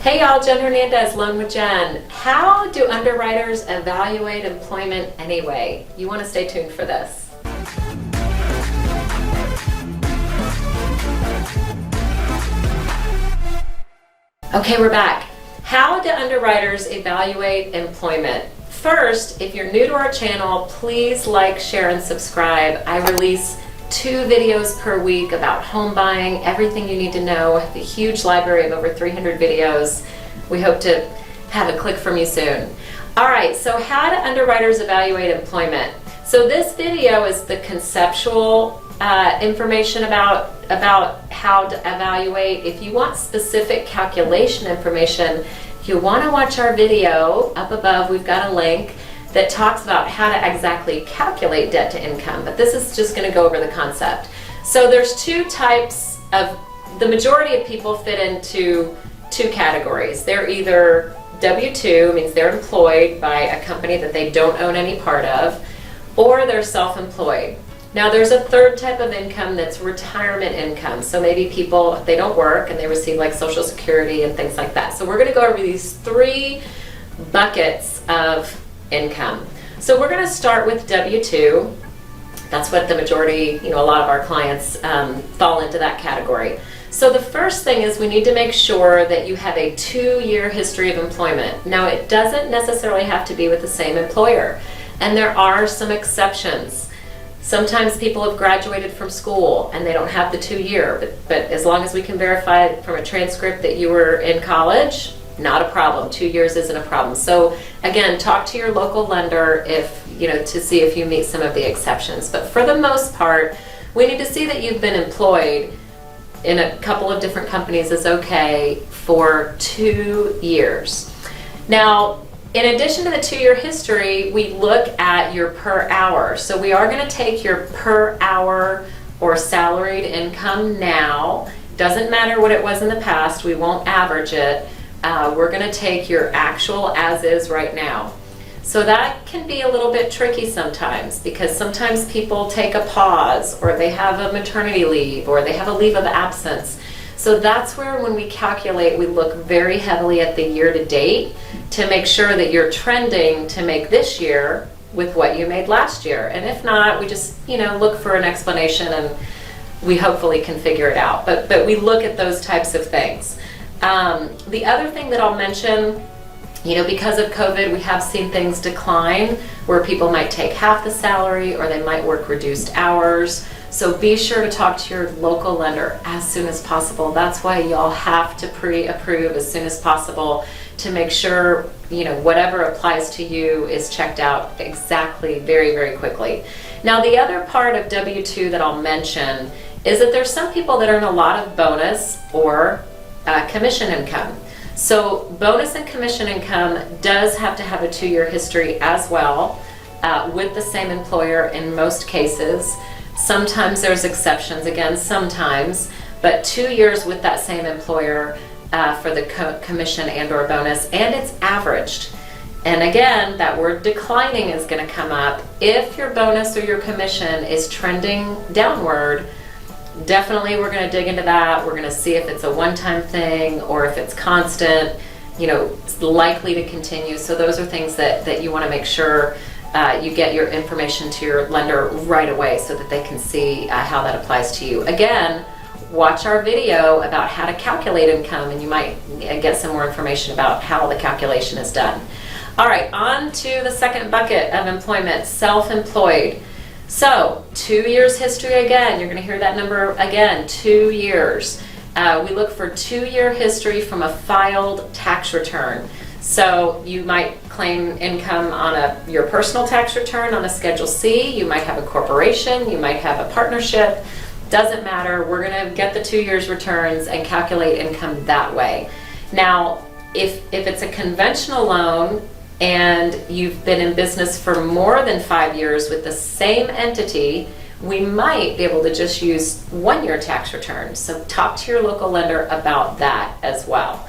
Hey y'all, Jen Hernandez, Loan with Jen. How do underwriters evaluate employment anyway? You want to stay tuned for this. Okay, we're back. How do underwriters evaluate employment? First, if you're new to our channel, please like, share, and subscribe. I release 2 videos per week about home buying, everything you need to know, the huge library of over 300 videos. We hope to have a click from you soon. All right, so how do underwriters evaluate employment? So this video is the conceptual information about how to evaluate. If you want specific calculation information, you'll want to watch our video up above. We've got a link that talks about how to exactly calculate debt to income, but this is just going to go over the concept. So there's 2 types of, the majority of people fit into 2 categories. They're either W-2, means they're employed by a company that they don't own any part of, or they're self-employed. Now there's a 3rd type of income that's retirement income. So maybe people, they don't work and they receive like Social Security and things like that. So we're going to go over these 3 buckets of income. So we're going to start with W-2. That's what the majority, a lot of our clients fall into that category. So the first thing is we need to make sure that you have a 2-year history of employment. Now it doesn't necessarily have to be with the same employer, and there are some exceptions. Sometimes people have graduated from school and they don't have the 2-year, but as long as we can verify from a transcript that you were in college, not a problem. 2 years isn't a problem. So again, talk to your local lender to see if you meet some of the exceptions. But for the most part, we need to see that you've been employed in a couple of different companies is okay for 2 years. Now, in addition to the 2-year history, we look at your per hour. So we are going to take your per hour or salaried income now. Doesn't matter what it was in the past. We won't average it. We're going to take your actual as is right now. So that can be a little bit tricky sometimes, because sometimes people take a pause, or they have a maternity leave, or they have a leave of absence. So that's where, when we calculate, we look very heavily at the year to date to make sure that you're trending to make this year with what you made last year. And if not, we just look for an explanation, and we hopefully can figure it out. But we look at those types of things. The other thing that I'll mention, because of COVID, we have seen things decline where people might take half the salary, or they might work reduced hours. So be sure to talk to your local lender as soon as possible. That's why y'all have to pre-approve as soon as possible to make sure, whatever applies to you is checked out exactly very, very quickly. Now, the other part of W-2 that I'll mention is that there's some people that earn a lot of bonus or commission income. So bonus and commission income does have to have a 2-year history as well, with the same employer in most cases. Sometimes there's exceptions, again, sometimes, but 2 years with that same employer for the commission and or bonus, and it's averaged. And again, that word declining is going to come up. If your bonus or your commission is trending downward, definitely we're going to dig into that. We're going to see if it's a one-time thing or if it's constant, it's likely to continue. So those are things that you want to make sure you get your information to your lender right away so that they can see how that applies to you. Again, watch our video about how to calculate income, and you might get some more information about how the calculation is done. All right, on to the second bucket of employment, self-employed. So 2 years history again, you're going to hear that number again, 2 years. We look for 2-year history from a filed tax return. So you might claim income on your personal tax return on a Schedule C, you might have a corporation, you might have a partnership, doesn't matter. We're going to get the 2 years returns and calculate income that way. Now, if it's a conventional loan and you've been in business for more than 5 years with the same entity, we might be able to just use 1-year tax returns. So talk to your local lender about that as well.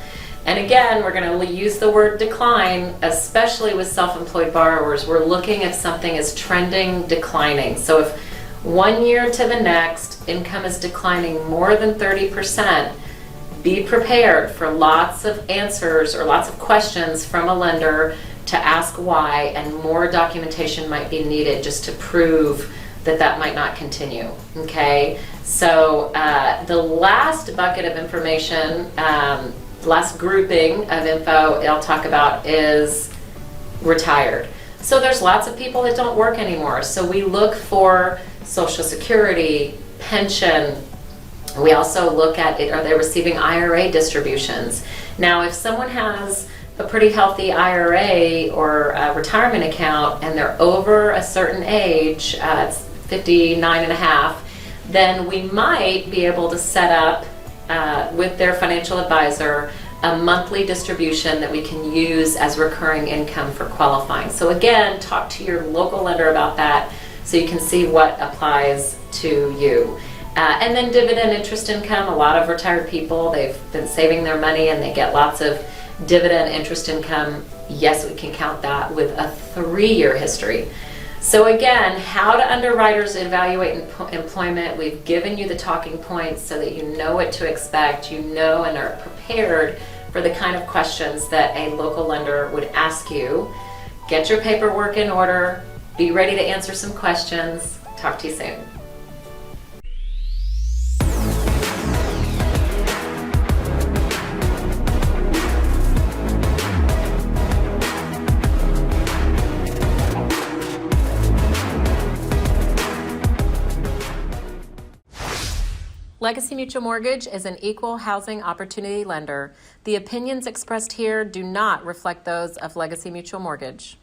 And again, we're going to use the word decline, especially with self-employed borrowers. We're looking if something is trending declining. So if 1 year to the next income is declining more than 30%, be prepared for lots of answers or lots of questions from a lender to ask why, and more documentation might be needed just to prove that might not continue, okay? So the last bucket of information, last grouping of info I'll talk about is retired. So there's lots of people that don't work anymore. So we look for Social Security, pension. We also look at it, are they receiving IRA distributions? Now, if someone has a pretty healthy IRA or a retirement account and they're over a certain age, it's 59 and a half, then we might be able to set up with their financial advisor a monthly distribution that we can use as recurring income for qualifying. So again, talk to your local lender about that so you can see what applies to you. And then dividend interest income. A lot of retired people, they've been saving their money and they get lots of dividend interest income. Yes, we can count that with a 3-year history. So again, how do underwriters evaluate employment? We've given you the talking points so that you know what to expect, you know, and are prepared for the kind of questions that a local lender would ask you. Get your paperwork in order, be ready to answer some questions. Talk to you soon. Legacy Mutual Mortgage is an equal housing opportunity lender. The opinions expressed here do not reflect those of Legacy Mutual Mortgage.